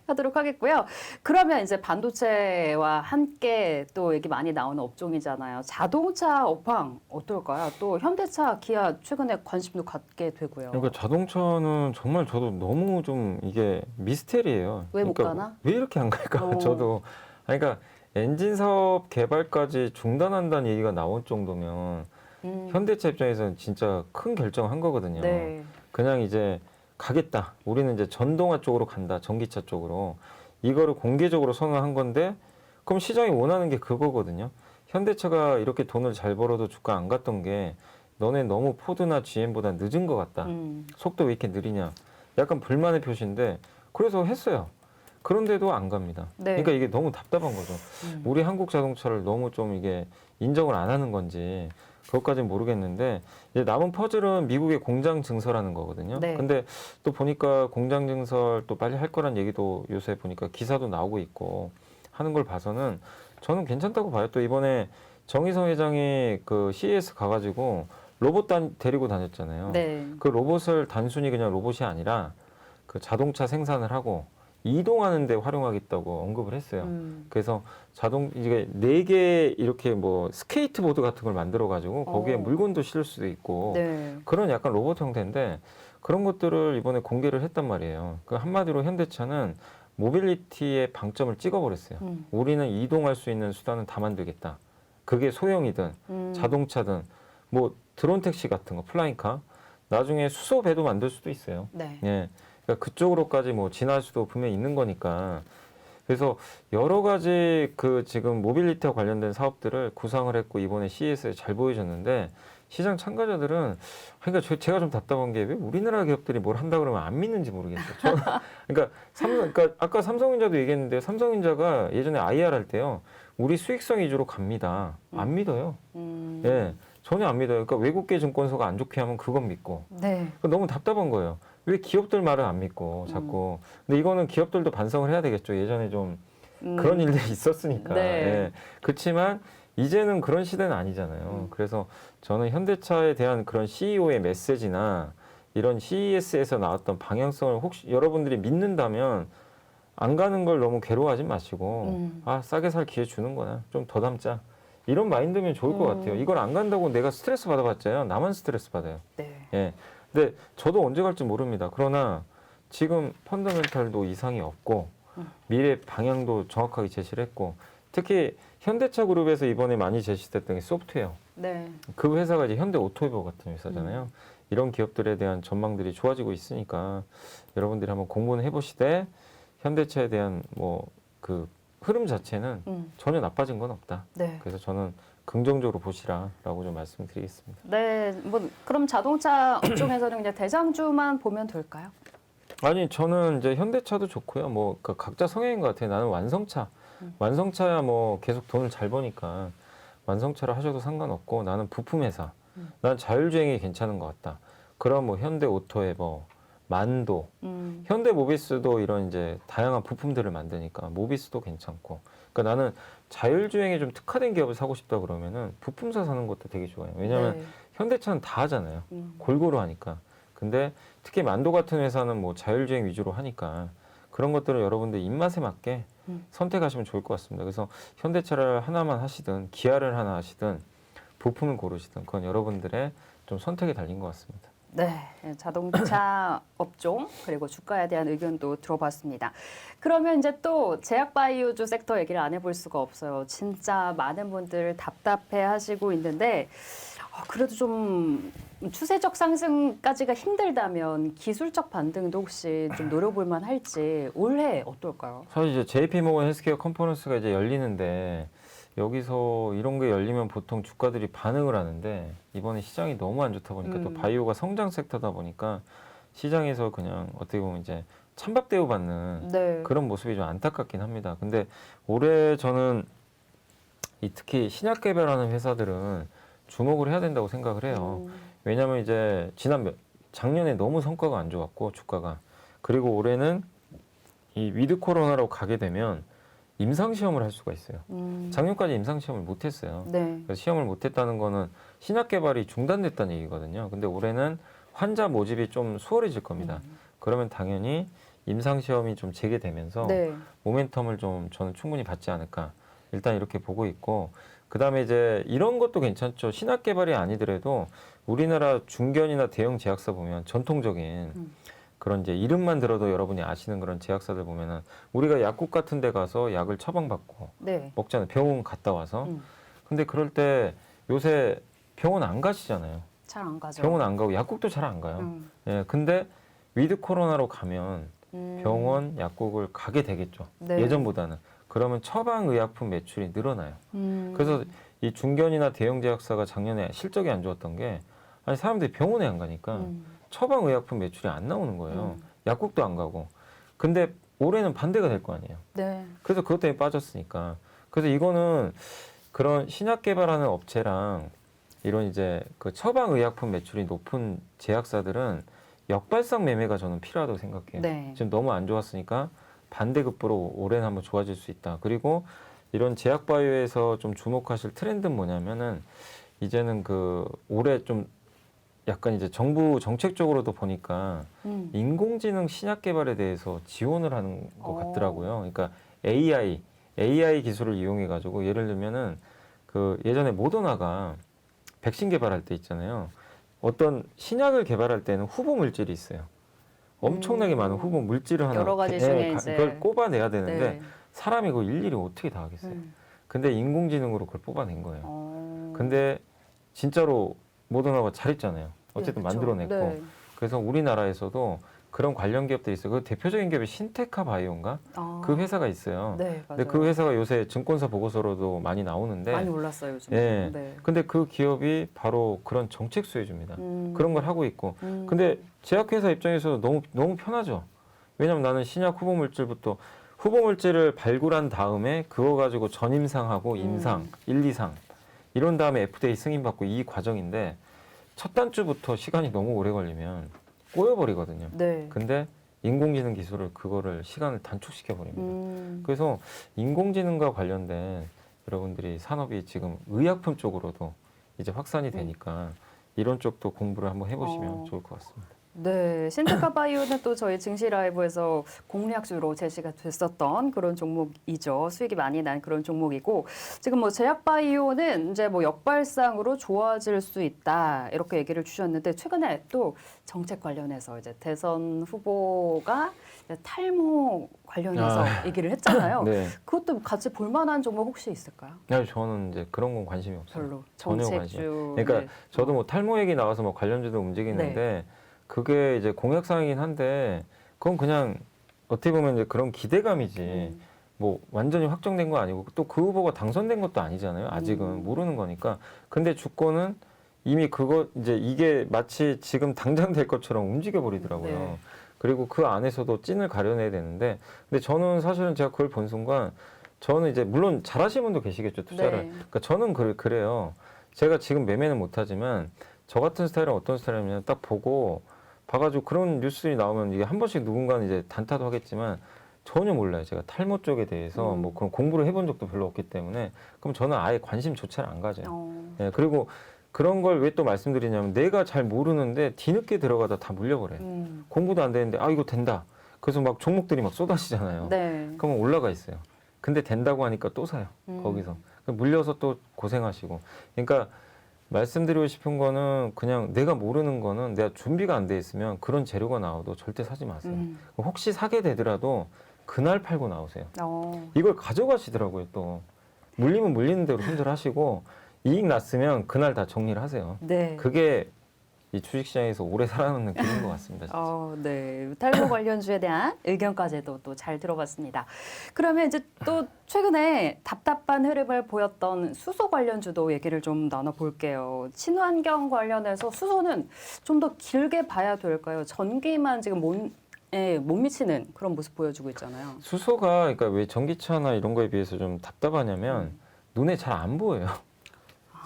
하도록 하겠고요. 그러면 이제 반도체와 함께 또 얘기 많이 나오는 업종이잖아요. 자동차 업황 어떨까요? 또 현대차, 기아 최근에 관심도 갖게 되고요. 그러니까 자동차는 정말 저도 너무 좀 이게 미스테리예요. 왜 못 그러니까 가나? 왜 이렇게 안 갈까? 어. 저도 그러니까 엔진 사업 개발까지 중단한다는 얘기가 나올 정도면 현대차 입장에서는 진짜 큰 결정한 거거든요. 네. 그냥 이제 가겠다. 우리는 이제 전동화 쪽으로 간다. 전기차 쪽으로. 이거를 공개적으로 선언한 건데 그럼 시장이 원하는 게 그거거든요. 현대차가 이렇게 돈을 잘 벌어도 주가 안 갔던 게 너네 너무 포드나 GM보다 늦은 것 같다. 속도 왜 이렇게 느리냐. 약간 불만의 표시인데 그래서 했어요. 그런데도 안 갑니다. 네. 그러니까 이게 너무 답답한 거죠. 우리 한국 자동차를 너무 좀 이게 인정을 안 하는 건지 그것까지는 모르겠는데 이제 남은 퍼즐은 미국의 공장 증설하는 거거든요. 네. 근데 또 보니까 공장 증설 또 빨리 할 거란 얘기도 요새 보니까 기사도 나오고 있고 하는 걸 봐서는 저는 괜찮다고 봐요. 또 이번에 정의성 회장이 그 CES 가가지고 로봇 데리고 다녔잖아요. 네. 그 로봇을 단순히 그냥 로봇이 아니라 그 자동차 생산을 하고 이동하는 데 활용하겠다고 언급을 했어요. 그래서 이게 4개 이렇게 뭐 스케이트보드 같은 걸 만들어 가지고 거기에 물건도 실을 수도 있고 네. 그런 약간 로봇 형태인데 그런 것들을 이번에 공개를 했단 말이에요. 그 한마디로 현대차는 모빌리티의 방점을 찍어버렸어요. 우리는 이동할 수 있는 수단은 다 만들겠다. 그게 소형이든 자동차든 뭐 드론 택시 같은 거, 플라잉카, 나중에 수소 배도 만들 수도 있어요. 네. 예. 그러니까 그쪽으로까지 뭐 진할 수도 분명히 있는 거니까. 그래서 여러 가지 그 지금 모빌리티와 관련된 사업들을 구상을 했고 이번에 CES에 잘 보여줬는데 시장 참가자들은 그러니까 제가 좀 답답한 게 왜 우리나라 기업들이 뭘 한다 그러면 안 믿는지 모르겠어요. 저는 그러니까 아까 삼성전자도 얘기했는데 삼성전자가 예전에 IR 할 때요. 우리 수익성 위주로 갑니다. 안 믿어요. 예. 전혀 안 믿어요. 그러니까 외국계 증권사가 안 좋게 하면 그건 믿고. 네. 너무 답답한 거예요. 왜 기업들 말을 안 믿고 자꾸. 근데 이거는 기업들도 반성을 해야 되겠죠. 예전에 좀 그런 일들이 있었으니까. 네. 예. 그렇지만 이제는 그런 시대는 아니잖아요. 그래서 저는 현대차에 대한 그런 CEO의 메시지나 이런 CES에서 나왔던 방향성을 혹시 여러분들이 믿는다면 안 가는 걸 너무 괴로워하지 마시고 아 싸게 살 기회 주는 거나 좀 더 담자. 이런 마인드면 좋을 것 같아요. 이걸 안 간다고 내가 스트레스 받아봤자요. 나만 스트레스 받아요. 네. 예. 근데 저도 언제 갈지 모릅니다. 그러나 지금 펀더멘탈도 이상이 없고 미래 방향도 정확하게 제시를 했고 특히 현대차 그룹에서 이번에 많이 제시됐던 게 소프트웨어. 네. 그 회사가 이제 현대 오토웨어 같은 회사잖아요. 이런 기업들에 대한 전망들이 좋아지고 있으니까 여러분들이 한번 공부는 해보시되 현대차에 대한 뭐 그 흐름 자체는 전혀 나빠진 건 없다. 네. 그래서 저는 긍정적으로 보시라라고 좀 말씀드리겠습니다. 네. 뭐 그럼 자동차 업종에서는 그냥 대장주만 보면 될까요? 아니 저는 이제 현대차도 좋고요. 뭐 각자 성향인 것 같아요. 나는 완성차, 완성차야 뭐 계속 돈을 잘 버니까 완성차를 하셔도 상관없고 나는 부품 회사, 난 자율주행이 괜찮은 것 같다. 그럼 뭐 현대 오토에버, 만도, 현대 모비스도 이런 이제 다양한 부품들을 만드니까 모비스도 괜찮고. 그러니까 나는 자율주행에 좀 특화된 기업을 사고 싶다 그러면은 부품사 사는 것도 되게 좋아요. 왜냐하면 네. 현대차는 다 하잖아요. 골고루 하니까. 근데 특히 만도 같은 회사는 뭐 자율주행 위주로 하니까 그런 것들을 여러분들 입맛에 맞게 선택하시면 좋을 것 같습니다. 그래서 현대차를 하나만 하시든 기아를 하나 하시든 부품을 고르시든 그건 여러분들의 좀 선택에 달린 것 같습니다. 네, 자동차 업종 그리고 주가에 대한 의견도 들어봤습니다. 그러면 이제 또 제약바이오주 섹터 얘기를 안 해볼 수가 없어요. 진짜 많은 분들 답답해하시고 있는데 그래도 좀 추세적 상승까지가 힘들다면 기술적 반등도 혹시 좀 노려볼 만할지 올해 어떨까요? 사실 이제 JP모건 헬스케어 컨퍼런스가 이제 열리는데 여기서 이런 게 열리면 보통 주가들이 반응을 하는데 이번에 시장이 너무 안 좋다 보니까 또 바이오가 성장 섹터다 보니까 시장에서 그냥 어떻게 보면 이제 찬밥 대우받는 네. 그런 모습이 좀 안타깝긴 합니다. 근데 올해 저는 특히 신약 개발하는 회사들은 주목을 해야 된다고 생각을 해요. 왜냐하면 이제 작년에 너무 성과가 안 좋았고 주가가 그리고 올해는 이 위드 코로나로 가게 되면 임상시험을 할 수가 있어요. 작년까지 임상시험을 못했어요. 네. 그래서 시험을 못했다는 거는 신약 개발이 중단됐다는 얘기거든요. 근데 올해는 환자 모집이 좀 수월해질 겁니다. 그러면 당연히 임상 시험이 좀 재개되면서 네. 모멘텀을 좀 저는 충분히 받지 않을까. 일단 이렇게 보고 있고 그다음에 이제 이런 것도 괜찮죠. 신약 개발이 아니더라도 우리나라 중견이나 대형 제약사 보면 전통적인 그런 이제 이름만 들어도 여러분이 아시는 그런 제약사들 보면은 우리가 약국 같은 데 가서 약을 처방받고 네. 먹잖아요. 병원 갔다 와서. 음. 근데 그럴 때 요새 병원 안 가시잖아요. 잘 안 가죠. 병원 안 가고 약국도 잘 안 가요. 음. 예, 근데 위드 코로나로 가면 병원, 약국을 가게 되겠죠. 네. 예전보다는. 그러면 처방 의약품 매출이 늘어나요. 음. 그래서 이 중견이나 대형 제약사가 작년에 실적이 안 좋았던 게 아니 사람들이 병원에 안 가니까 처방 의약품 매출이 안 나오는 거예요. 약국도 안 가고. 근데 올해는 반대가 될 거 아니에요. 네. 그래서 그것 때문에 빠졌으니까. 그래서 이거는 그런 신약 개발하는 업체랑 이런 이제 그 처방 의약품 매출이 높은 제약사들은 역발상 매매가 저는 필요하다고 생각해요. 네. 지금 너무 안 좋았으니까 반대급부로 올해는 한번 좋아질 수 있다. 그리고 이런 제약바이오에서 좀 주목하실 트렌드는 뭐냐면은 이제는 그 올해 좀 약간 이제 정부 정책적으로도 보니까 인공지능 신약 개발에 대해서 지원을 하는 것 같더라고요. 그러니까 AI 기술을 이용해 가지고 예를 들면은 그 예전에 모더나가 백신 개발할 때 있잖아요. 어떤 신약을 개발할 때는 후보 물질이 있어요. 엄청나게 많은 후보 물질을 하나 여러 가지 중에 이제 그걸 뽑아내야 되는데 네. 사람이 그거 일일이 어떻게 다 하겠어요. 근데 인공지능으로 그걸 뽑아낸 거예요. 근데 진짜로 모더나가 잘했잖아요. 어쨌든 네, 그쵸. 만들어냈고. 네. 그래서 우리나라에서도 그런 관련 기업들이 있어요. 그 대표적인 기업이 신테카 바이오인가? 아. 그 회사가 있어요. 네, 맞아요. 근데 그 회사가 요새 증권사 보고서로도 많이 나오는데 많이 올랐어요, 요즘. 예. 네. 근데 그 기업이 바로 그런 정책 수혜줍니다. 그런 걸 하고 있고. 음. 근데 제약회사 입장에서도 너무 편하죠. 왜냐면 나는 신약 후보 물질부터 후보 물질을 발굴한 다음에 그거 가지고 전임상하고 임상, 1, 2상 이런 다음에 FDA 승인받고 이 과정인데 첫 단추부터 시간이 너무 오래 걸리면 꼬여버리거든요. 네. 근데 인공지능 기술을 그거를 시간을 단축시켜 버립니다. 음. 그래서 인공지능과 관련된 여러분들이 산업이 지금 의약품 쪽으로도 이제 확산이 되니까 이런 쪽도 공부를 한번 해보시면 좋을 것 같습니다. 네, 신테카 바이오는 또 저희 증시 라이브에서 공략주로 제시가 됐었던 그런 종목이죠. 수익이 많이 난 그런 종목이고 지금 뭐 제약 바이오는 이제 뭐 역발상으로 좋아질 수 있다 이렇게 얘기를 주셨는데 최근에 또 정책 관련해서 이제 대선 후보가 이제 탈모 관련해서 얘기를 했잖아요. 네. 그것도 같이 볼만한 종목 혹시 있을까요? 아니, 저는 이제 그런 건 관심이 없어요. 별로 전혀 정책주. 그러니까 네. 저도 뭐 탈모 얘기 나와서 뭐 관련주도 움직이는데 그게 이제 공약사항이긴 한데 그건 그냥 어떻게 보면 이제 그런 기대감이지 뭐 완전히 확정된 거 아니고 또 그 후보가 당선된 것도 아니잖아요. 아직은 모르는 거니까. 근데 주권은 이미 그거 이제 이게 마치 지금 당장 될 것처럼 움직여 버리더라고요. 네. 그리고 그 안에서도 찐을 가려내야 되는데 근데 저는 사실은 제가 그걸 본 순간 저는 이제 물론 잘하시는 분도 계시겠죠 투자를. 네. 그러니까 저는 그래요. 제가 지금 매매는 못하지만 저 같은 스타일은 어떤 스타일이냐면 딱 보고 봐가지고 그런 뉴스들이 나오면 이게 한 번씩 누군가는 이제 단타도 하겠지만 전혀 몰라요. 제가 탈모 쪽에 대해서 뭐 그런 공부를 해본 적도 별로 없기 때문에 그럼 저는 아예 관심조차를 안 가져요. 예, 그리고 그런 걸 왜 또 말씀드리냐면 내가 잘 모르는데 뒤늦게 들어가다 다 물려버려요. 공부도 안 되는데 아 이거 된다. 그래서 막 종목들이 막 쏟아지잖아요. 네. 그러면 올라가 있어요. 근데 된다고 하니까 또 사요. 거기서. 물려서 또 고생하시고. 그러니까 말씀드리고 싶은 거는 그냥 내가 모르는 거는 내가 준비가 안 돼 있으면 그런 재료가 나와도 절대 사지 마세요. 혹시 사게 되더라도 그날 팔고 나오세요. 이걸 가져가시더라고요, 또. 물리면 물리는 대로 손절하시고 이익 났으면 그날 다 정리를 하세요. 네. 그게 이 주식시장에서 오래 살아남는 길인 것 같습니다. 진짜. 네. 탈모 관련주에 대한 의견까지도 또 잘 들어봤습니다. 그러면 이제 또 최근에 답답한 흐름을 보였던 수소 관련주도 얘기를 좀 나눠볼게요. 친환경 관련해서 수소는 좀 더 길게 봐야 될까요? 전기만 지금 못 미치는 그런 모습 보여주고 있잖아요. 수소가 그러니까 왜 전기차나 이런 거에 비해서 좀 답답하냐면 눈에 잘 안 보여요.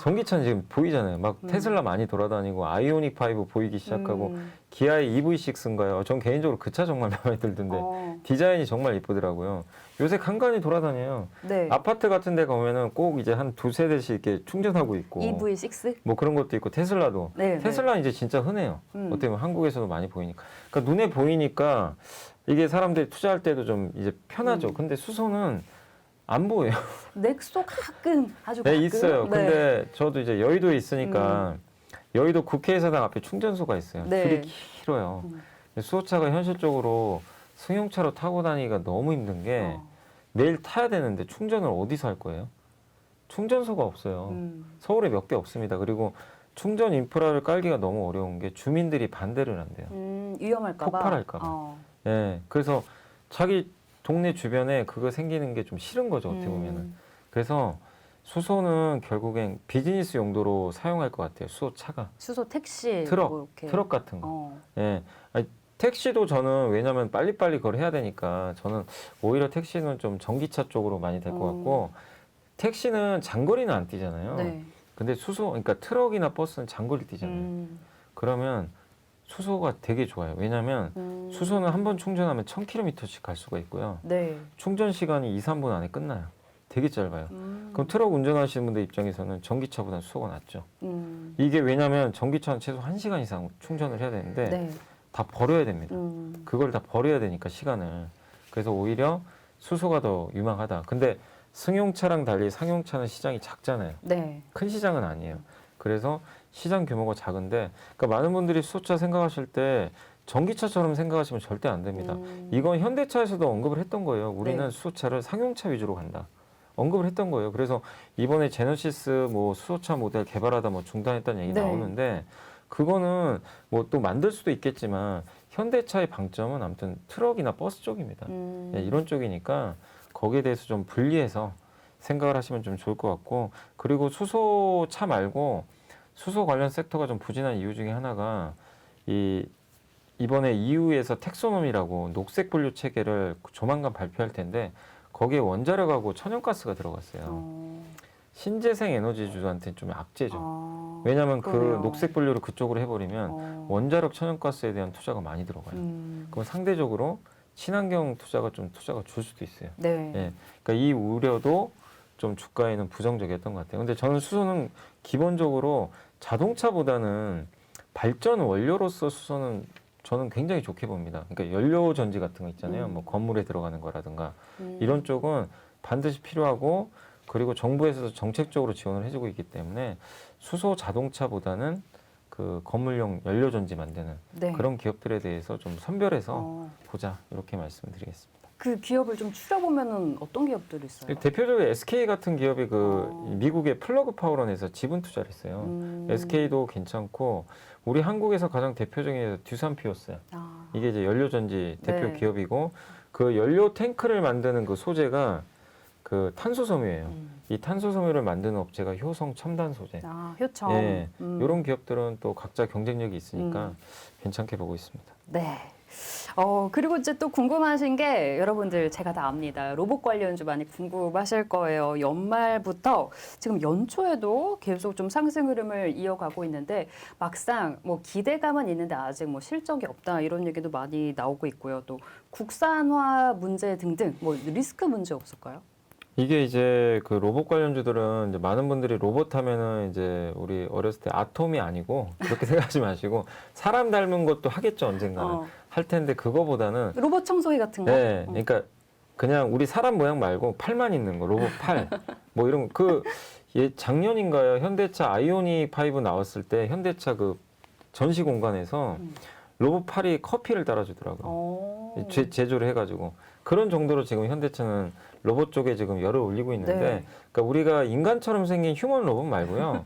전기차는 지금 보이잖아요. 막 테슬라 많이 돌아다니고 아이오닉 5 보이기 시작하고 기아의 EV6인가요? 전 개인적으로 그 차 정말 마음에 들던데 디자인이 정말 이쁘더라고요. 요새 간간히 돌아다녀요. 네. 아파트 같은 데 가면은 꼭 이제 한 두세 대씩 이렇게 충전하고 있고 EV6? 뭐 그런 것도 있고 테슬라도. 네, 테슬라는 이제 진짜 흔해요. 어떻게 보면 한국에서도 많이 보이니까. 그러니까 눈에 보이니까 이게 사람들이 투자할 때도 좀 이제 편하죠. 근데 수소는 안 보여요. 넥소 가끔 아주 네, 가끔. 있어요. 네. 근데 저도 이제 여의도에 있으니까 여의도 국회의사당 앞에 충전소가 있어요. 네. 줄이 길어요. 근데 수소차가 현실적으로 승용차로 타고 다니기가 너무 힘든 게 매일 타야 되는데 충전을 어디서 할 거예요? 충전소가 없어요. 서울에 몇 개 없습니다. 그리고 충전 인프라를 깔기가 너무 어려운 게 주민들이 반대를 한대요. 위험할까봐. 폭발할까봐. 예, 그래서 자기 동네 주변에 그거 생기는 게 좀 싫은 거죠, 어떻게 보면은. 그래서 수소는 결국엔 비즈니스 용도로 사용할 것 같아요. 수소차가. 수소 택시, 트럭, 뭐 이렇게. 트럭 같은 거. 예. 아니, 택시도 저는 왜냐면 빨리빨리 그걸 해야 되니까 저는 오히려 택시는 좀 전기차 쪽으로 많이 될 것 같고 택시는 장거리는 안 뛰잖아요. 네. 근데 수소, 그러니까 트럭이나 버스는 장거리 뛰잖아요. 그러면 수소가 되게 좋아요. 왜냐면 수소는 한 번 충전하면 1000km씩 갈 수가 있고요. 네. 충전 시간이 2, 3분 안에 끝나요. 되게 짧아요. 그럼 트럭 운전하시는 분들 입장에서는 전기차보다는 수소가 낫죠. 이게 왜냐면 전기차는 최소 1시간 이상 충전을 해야 되는데 네. 다 버려야 됩니다. 그걸 다 버려야 되니까 시간을. 그래서 오히려 수소가 더 유망하다. 근데 승용차랑 달리 상용차는 시장이 작잖아요. 네. 큰 시장은 아니에요. 그래서 시장 규모가 작은데 그러니까 많은 분들이 수소차 생각하실 때 전기차처럼 생각하시면 절대 안 됩니다. 이건 현대차에서도 언급을 했던 거예요. 우리는 네. 수소차를 상용차 위주로 간다. 언급을 했던 거예요. 그래서 이번에 제너시스 뭐 수소차 모델 개발하다 뭐 중단했다는 얘기 네. 나오는데 그거는 뭐 또 만들 수도 있겠지만 현대차의 방점은 아무튼 트럭이나 버스 쪽입니다. 예, 이런 쪽이니까 거기에 대해서 좀 분리해서 생각을 하시면 좀 좋을 것 같고 그리고 수소차 말고 수소 관련 섹터가 좀 부진한 이유 중에 하나가 이번에 EU에서 텍소노미라고 녹색 분류 체계를 조만간 발표할 텐데 거기에 원자력하고 천연가스가 들어갔어요. 신재생 에너지주한테 좀 악재죠. 왜냐하면 그 그러네요. 녹색 분류를 그쪽으로 해버리면 원자력 천연가스에 대한 투자가 많이 들어가요. 그럼 상대적으로 친환경 투자가 줄 수도 있어요. 네. 예, 그러니까 이 우려도 좀 주가에는 부정적이었던 것 같아요. 근데 저는 수소는 기본적으로 자동차보다는 발전 원료로서 수소는 저는 굉장히 좋게 봅니다. 그러니까 연료 전지 같은 거 있잖아요. 뭐 건물에 들어가는 거라든가 이런 쪽은 반드시 필요하고 그리고 정부에서도 정책적으로 지원을 해주고 있기 때문에 수소 자동차보다는 그 건물용 연료 전지 만드는 네. 그런 기업들에 대해서 좀 선별해서 보자 이렇게 말씀드리겠습니다. 그 기업을 좀 추려보면은 어떤 기업들이 있어요? 대표적으로 SK 같은 기업이 미국의 플러그 파워런에서 지분 투자를 했어요. SK도 괜찮고 우리 한국에서 가장 대표적인 듀산피오스 이게 이제 연료전지 대표 네. 기업이고 그 연료 탱크를 만드는 그 소재가 그 탄소섬유예요. 이 탄소섬유를 만드는 업체가 효성 첨단 소재. 효청. 예, 이런 기업들은 또 각자 경쟁력이 있으니까 괜찮게 보고 있습니다. 네. 그리고 이제 또 궁금하신 게 여러분들 제가 다 압니다. 로봇 관련주 많이 궁금하실 거예요. 연말부터 지금 연초에도 계속 좀 상승 흐름을 이어가고 있는데 막상 뭐 기대감은 있는데 아직 뭐 실적이 없다 이런 얘기도 많이 나오고 있고요. 또 국산화 문제 등등 뭐 리스크 문제 없을까요? 이게 이제 그 로봇 관련주들은 이제 많은 분들이 로봇 하면은 이제 우리 어렸을 때 아톰이 아니고 그렇게 생각하지 마시고 사람 닮은 것도 하겠죠 언젠가는 할 텐데 그거보다는 로봇 청소기 같은 거? 네, 그러니까 그냥 우리 사람 모양 말고 팔만 있는 거 로봇 팔 뭐 이런 작년인가요 현대차 아이오닉 5 나왔을 때 현대차 그 전시 공간에서 로봇 팔이 커피를 따라주더라고요. 제조를 해가지고 그런 정도로 지금 현대차는 로봇 쪽에 지금 열을 올리고 있는데, 네. 그러니까 우리가 인간처럼 생긴 휴먼 로봇 말고요,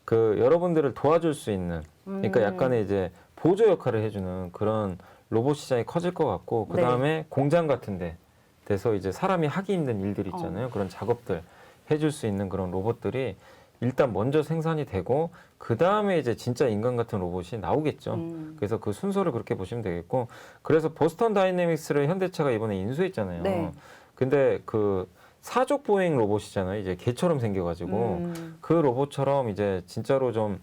그 여러분들을 도와줄 수 있는, 그러니까 약간의 이제 보조 역할을 해주는 그런 로봇 시장이 커질 것 같고, 그 다음에 공장 같은데 돼서 이제 사람이 하기 힘든 일들 있잖아요, 그런 작업들 해줄 수 있는 그런 로봇들이 일단 먼저 생산이 되고 그 다음에 이제 진짜 인간 같은 로봇이 나오겠죠. 그래서 그 순서를 그렇게 보시면 되겠고, 그래서 보스턴 다이내믹스를 현대차가 이번에 인수했잖아요. 네. 근데 그 사족 보행 로봇이잖아요. 이제 개처럼 생겨가지고 그 로봇처럼 이제 진짜로 좀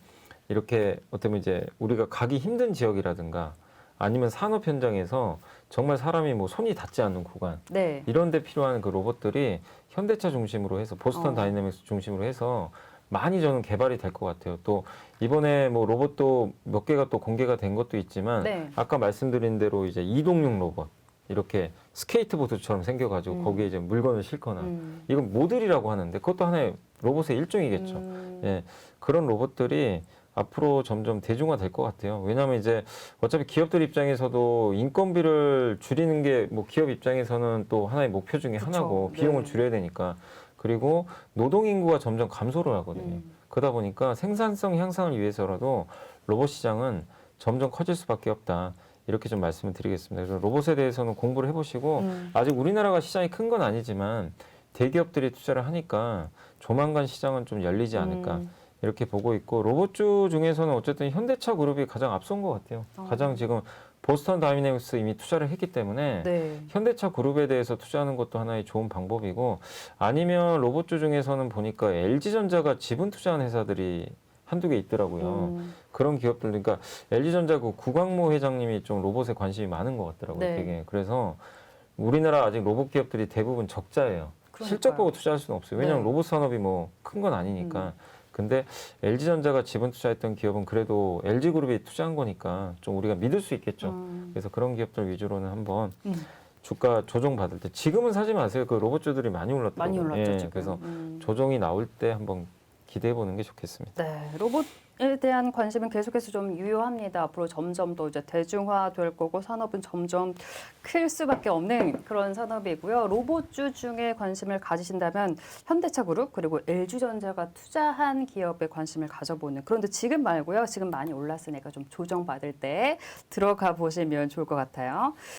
이렇게 어쩌면 이제 우리가 가기 힘든 지역이라든가 아니면 산업 현장에서 정말 사람이 뭐 손이 닿지 않는 구간 네. 이런 데 필요한 그 로봇들이 현대차 중심으로 해서 보스턴 다이내믹스 중심으로 해서 많이 저는 개발이 될 것 같아요. 또 이번에 뭐 로봇도 몇 개가 또 공개가 된 것도 있지만 네. 아까 말씀드린 대로 이제 이동용 로봇 이렇게 스케이트보드처럼 생겨가지고 거기에 이제 물건을 싣거나 이건 모듈이라고 하는데 그것도 하나의 로봇의 일종이겠죠. 예, 그런 로봇들이 앞으로 점점 대중화될 것 같아요. 왜냐하면 이제 어차피 기업들 입장에서도 인건비를 줄이는 게 뭐 기업 입장에서는 또 하나의 목표 중에 그쵸. 하나고 네. 비용을 줄여야 되니까. 그리고 노동 인구가 점점 감소를 하거든요. 그러다 보니까 생산성 향상을 위해서라도 로봇 시장은 점점 커질 수밖에 없다. 이렇게 좀 말씀을 드리겠습니다. 그래서 로봇에 대해서는 공부를 해보시고 아직 우리나라가 시장이 큰 건 아니지만 대기업들이 투자를 하니까 조만간 시장은 좀 열리지 않을까 이렇게 보고 있고 로봇주 중에서는 어쨌든 현대차 그룹이 가장 앞선 것 같아요. 가장 지금 보스턴 다이내믹스 이미 투자를 했기 때문에 네. 현대차 그룹에 대해서 투자하는 것도 하나의 좋은 방법이고 아니면 로봇주 중에서는 보니까 LG전자가 지분 투자한 회사들이 한두 개 있더라고요. 그런 기업들, 그러니까 LG전자 그 구광모 회장님이 좀 로봇에 관심이 많은 것 같더라고요. 네. 되게. 그래서 우리나라 아직 로봇 기업들이 대부분 적자예요. 실적 보고 투자할 수는 없어요. 왜냐하면 네. 로봇 산업이 뭐 큰 건 아니니까. 근데 LG전자가 지분 투자했던 기업은 그래도 LG그룹이 투자한 거니까 좀 우리가 믿을 수 있겠죠. 그래서 그런 기업들 위주로는 한번 주가 조정 받을 때 지금은 사지 마세요. 그 로봇주들이 많이 올랐더라고요. 많이 올랐죠, 예, 지금. 그래서 조정이 나올 때 한번 기대해 보는 게 좋겠습니다. 네, 로봇에 대한 관심은 계속해서 좀 유효합니다. 앞으로 점점 더 이제 대중화될 거고 산업은 점점 클 수밖에 없는 그런 산업이고요. 로봇주 중에 관심을 가지신다면 현대차그룹 그리고 LG전자가 투자한 기업에 관심을 가져보는. 그런데 지금 말고요. 지금 많이 올랐으니까 좀 조정받을 때 들어가 보시면 좋을 것 같아요.